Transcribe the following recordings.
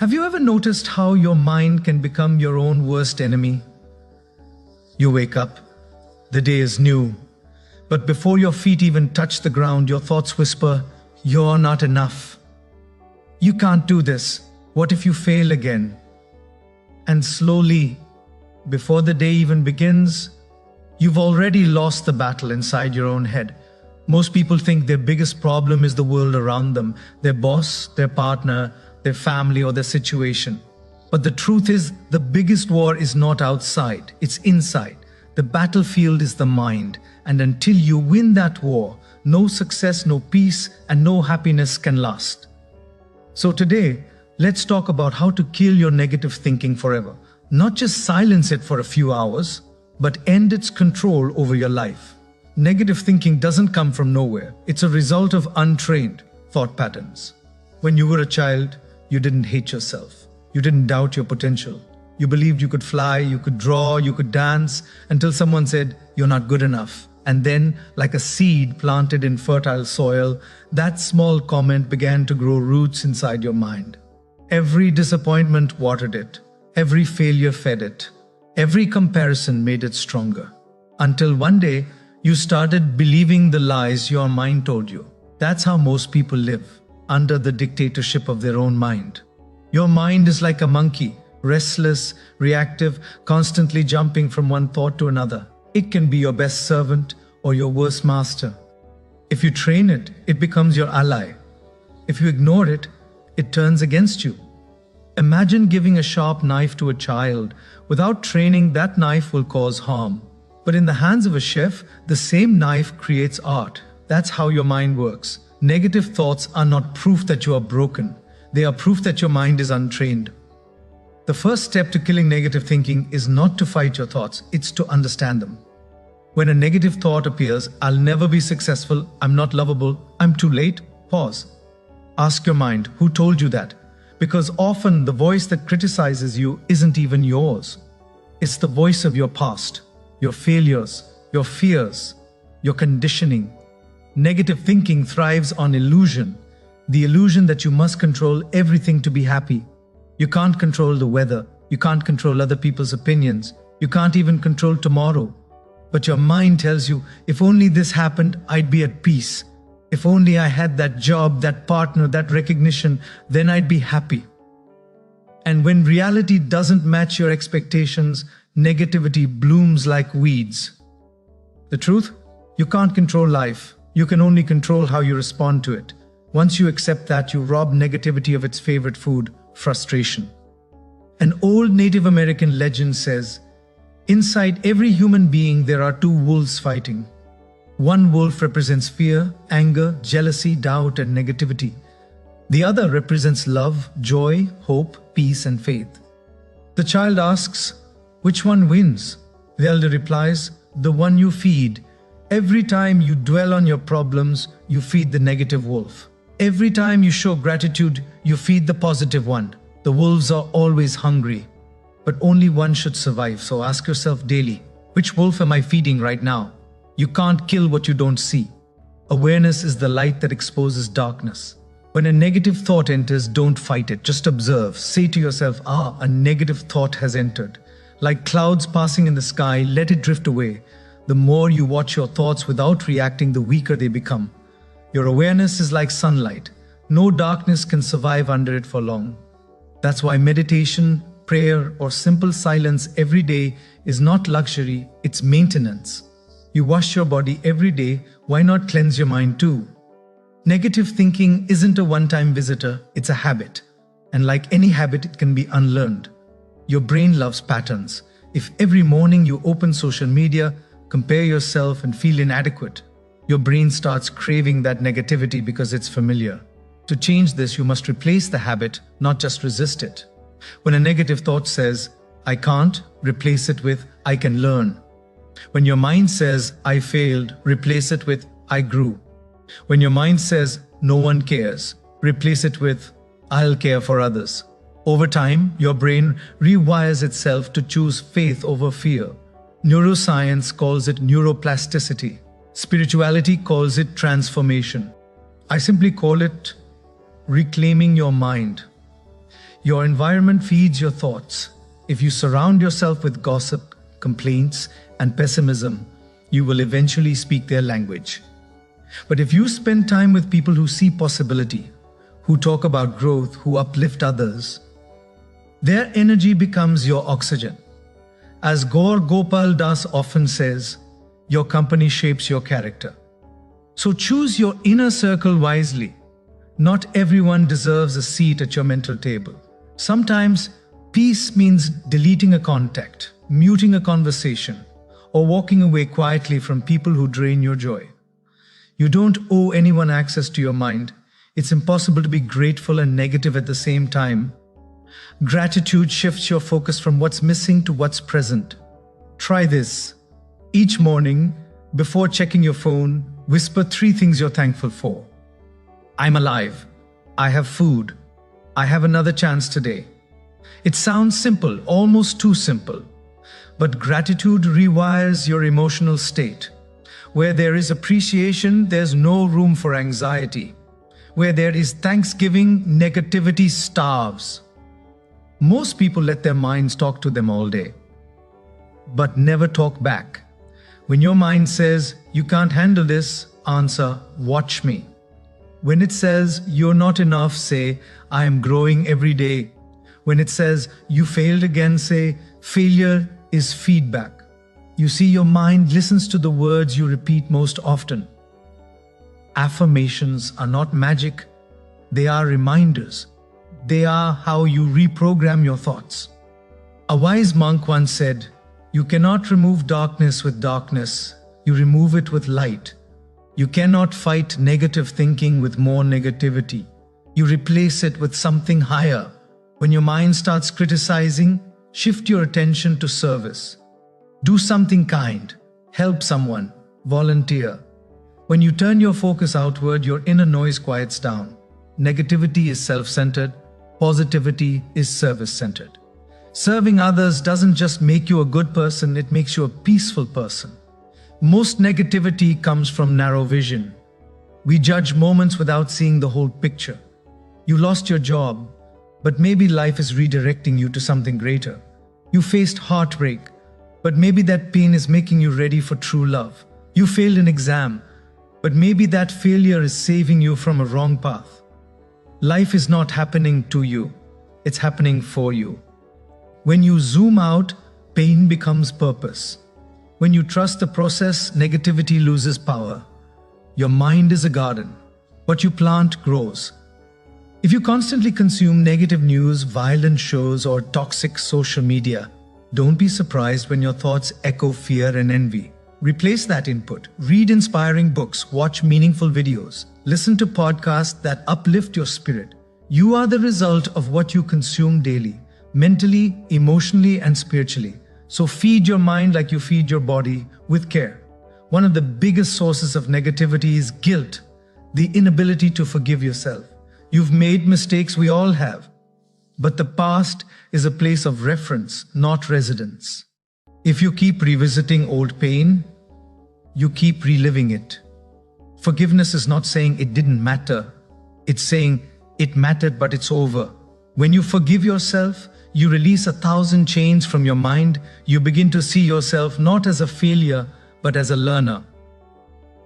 Have you ever noticed how your mind can become your own worst enemy? You wake up, the day is new, but before your feet even touch the ground, your thoughts whisper, "You're not enough. You can't do this. What if you fail again?" And slowly, before the day even begins, you've already lost the battle inside your own head. Most people think their biggest problem is the world around them, their boss, their partner, their family, or their situation. But the truth is, the biggest war is not outside, it's inside. The battlefield is the mind, and until you win that war, no success, no peace, and no happiness can last. So today, let's talk about how to kill your negative thinking forever. Not just silence it for a few hours, but end its control over your life. Negative thinking doesn't come from nowhere. It's a result of untrained thought patterns. When you were a child, you didn't hate yourself. You didn't doubt your potential. You believed you could fly, you could draw, you could dance, until someone said, "You're not good enough." And then, like a seed planted in fertile soil, that small comment began to grow roots inside your mind. Every disappointment watered it. Every failure fed it. Every comparison made it stronger. Until one day, you started believing the lies your mind told you. That's how most people live, under the dictatorship of their own mind. Your mind is like a monkey, restless, reactive, constantly jumping from one thought to another. It can be your best servant or your worst master. If you train it, it becomes your ally. If you ignore it, it turns against you. Imagine giving a sharp knife to a child. Without training, that knife will cause harm. But in the hands of a chef, the same knife creates art. That's how your mind works. Negative thoughts are not proof that you are broken. They are proof that your mind is untrained. The first step to killing negative thinking is not to fight your thoughts, it's to understand them. When a negative thought appears, "I'll never be successful, I'm not lovable, I'm too late," pause. Ask your mind, who told you that? Because often the voice that criticizes you isn't even yours. It's the voice of your past, your failures, your fears, your conditioning. Negative thinking thrives on illusion, the illusion that you must control everything to be happy. You can't control the weather, you can't control other people's opinions, you can't even control tomorrow. But your mind tells you, if only this happened, I'd be at peace. If only I had that job, that partner, that recognition, then I'd be happy. And when reality doesn't match your expectations, negativity blooms like weeds. The truth? You can't control life. You can only control how you respond to it. Once you accept that, you rob negativity of its favorite food, frustration. An old Native American legend says, inside every human being there are two wolves fighting. One wolf represents fear, anger, jealousy, doubt, and negativity. The other represents love, joy, hope, peace, and faith. The child asks, which one wins? The elder replies, the one you feed. Every time you dwell on your problems, you feed the negative wolf. Every time you show gratitude, you feed the positive one. The wolves are always hungry, but only one should survive. So ask yourself daily, which wolf am I feeding right now? You can't kill what you don't see. Awareness is the light that exposes darkness. When a negative thought enters, don't fight it, just observe. Say to yourself, a negative thought has entered. Like clouds passing in the sky, let it drift away. The more you watch your thoughts without reacting, the weaker they become. Your awareness is like sunlight. No darkness can survive under it for long. That's why meditation, prayer, or simple silence every day is not luxury, it's maintenance. You wash your body every day, why not cleanse your mind too? Negative thinking isn't a one-time visitor, it's a habit. And like any habit, it can be unlearned. Your brain loves patterns. If every morning you open social media, compare yourself and feel inadequate, your brain starts craving that negativity because it's familiar. To change this, you must replace the habit, not just resist it. When a negative thought says, I can't, replace it with, I can learn. When your mind says, I failed, replace it with, I grew. When your mind says, no one cares, replace it with, I'll care for others. Over time, your brain rewires itself to choose faith over fear. Neuroscience calls it neuroplasticity. Spirituality calls it transformation. I simply call it reclaiming your mind. Your environment feeds your thoughts. If you surround yourself with gossip, complaints, and pessimism, you will eventually speak their language. But if you spend time with people who see possibility, who talk about growth, who uplift others, their energy becomes your oxygen. As Gaur Gopal Das often says, your company shapes your character. So choose your inner circle wisely. Not everyone deserves a seat at your mental table. Sometimes peace means deleting a contact, muting a conversation, or walking away quietly from people who drain your joy. You don't owe anyone access to your mind. It's impossible to be grateful and negative at the same time. Gratitude shifts your focus from what's missing to what's present. Try this. Each morning, before checking your phone, whisper 3 things you're thankful for. I'm alive. I have food. I have another chance today. It sounds simple, almost too simple. But gratitude rewires your emotional state. Where there is appreciation, there's no room for anxiety. Where there is thanksgiving, negativity starves. Most people let their minds talk to them all day, but never talk back. When your mind says, you can't handle this, answer, watch me. When it says, you're not enough, say, I am growing every day. When it says, you failed again, say, failure is feedback. You see, your mind listens to the words you repeat most often. Affirmations are not magic. They are reminders. They are how you reprogram your thoughts. A wise monk once said, you cannot remove darkness with darkness. You remove it with light. You cannot fight negative thinking with more negativity. You replace it with something higher. When your mind starts criticizing, shift your attention to service. Do something kind. Help someone. Volunteer. When you turn your focus outward, your inner noise quiets down. Negativity is self-centered. Positivity is service-centered. Serving others doesn't just make you a good person, it makes you a peaceful person. Most negativity comes from narrow vision. We judge moments without seeing the whole picture. You lost your job, but maybe life is redirecting you to something greater. You faced heartbreak, but maybe that pain is making you ready for true love. You failed an exam, but maybe that failure is saving you from a wrong path. Life is not happening to you, it's happening for you. When you zoom out, pain becomes purpose. When you trust the process, negativity loses power. Your mind is a garden. What you plant grows. If you constantly consume negative news, violent shows, or toxic social media, don't be surprised when your thoughts echo fear and envy. Replace that input. Read inspiring books, watch meaningful videos, listen to podcasts that uplift your spirit. You are the result of what you consume daily, mentally, emotionally, and spiritually. So feed your mind like you feed your body with care. One of the biggest sources of negativity is guilt, the inability to forgive yourself. You've made mistakes, we all have. But the past is a place of reference, not residence. If you keep revisiting old pain, you keep reliving it. Forgiveness is not saying it didn't matter. It's saying it mattered, but it's over. When you forgive yourself, you release 1,000 chains from your mind. You begin to see yourself not as a failure, but as a learner.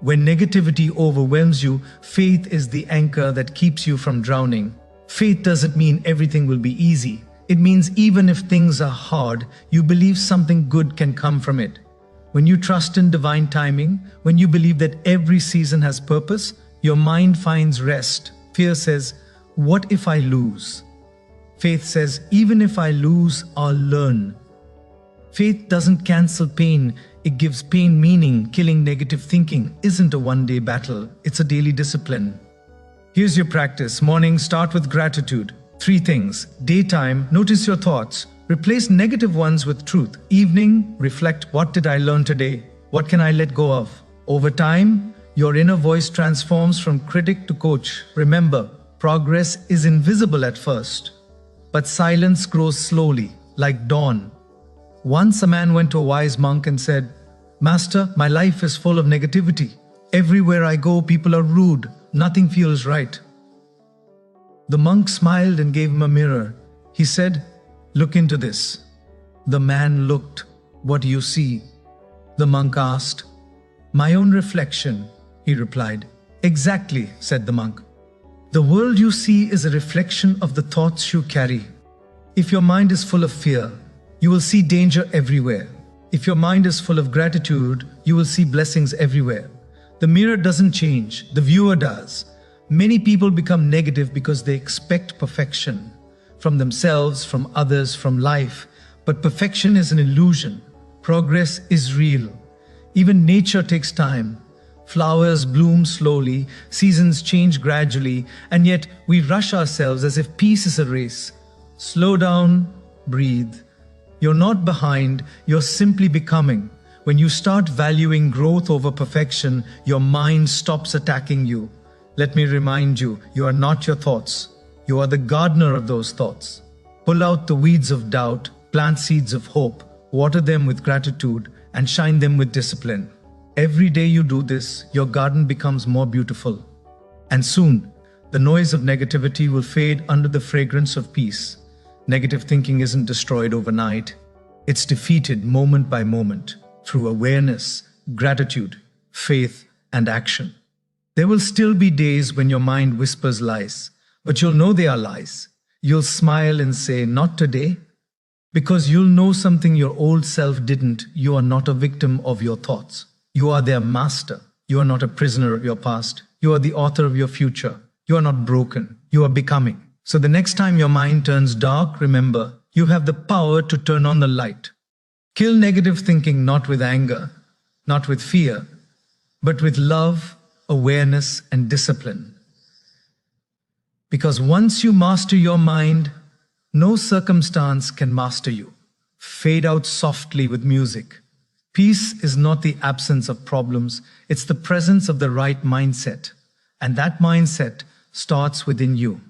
When negativity overwhelms you, faith is the anchor that keeps you from drowning. Faith doesn't mean everything will be easy. It means even if things are hard, you believe something good can come from it. When you trust in divine timing, when you believe that every season has purpose, your mind finds rest. Fear says, what if I lose? Faith says, even if I lose, I'll learn. Faith doesn't cancel pain, it gives pain meaning. Killing negative thinking isn't a one-day battle, it's a daily discipline. Here's your practice. Morning, start with gratitude. 3 things. Daytime, notice your thoughts. Replace negative ones with truth. Evening, reflect, what did I learn today? What can I let go of? Over time, your inner voice transforms from critic to coach. Remember, progress is invisible at first, but silence grows slowly, like dawn. Once a man went to a wise monk and said, Master, my life is full of negativity. Everywhere I go, people are rude. Nothing feels right. The monk smiled and gave him a mirror. He said, "Look into this." The man looked. "What do you see?" The monk asked. "My own reflection," he replied. "Exactly," said the monk. "The world you see is a reflection of the thoughts you carry. If your mind is full of fear, you will see danger everywhere. If your mind is full of gratitude, you will see blessings everywhere. The mirror doesn't change, the viewer does. Many people become negative because they expect perfection from themselves, from others, from life. But perfection is an illusion. Progress is real. Even nature takes time. Flowers bloom slowly, seasons change gradually, and yet we rush ourselves as if peace is a race. Slow down, breathe. You're not behind, you're simply becoming. When you start valuing growth over perfection, your mind stops attacking you. Let me remind you, you are not your thoughts. You are the gardener of those thoughts. Pull out the weeds of doubt, plant seeds of hope, water them with gratitude, and shine them with discipline. Every day you do this, your garden becomes more beautiful. And soon, the noise of negativity will fade under the fragrance of peace. Negative thinking isn't destroyed overnight. It's defeated moment by moment through awareness, gratitude, faith, and action. There will still be days when your mind whispers lies, but you'll know they are lies. You'll smile and say, "Not today," because you'll know something your old self didn't. You are not a victim of your thoughts. You are their master. You are not a prisoner of your past. You are the author of your future. You are not broken. You are becoming. So the next time your mind turns dark, remember, you have the power to turn on the light. Kill negative thinking not with anger, not with fear, but with love, awareness, and discipline. Because once you master your mind, no circumstance can master you. Fade out softly with music. Peace is not the absence of problems, it's the presence of the right mindset. And that mindset starts within you.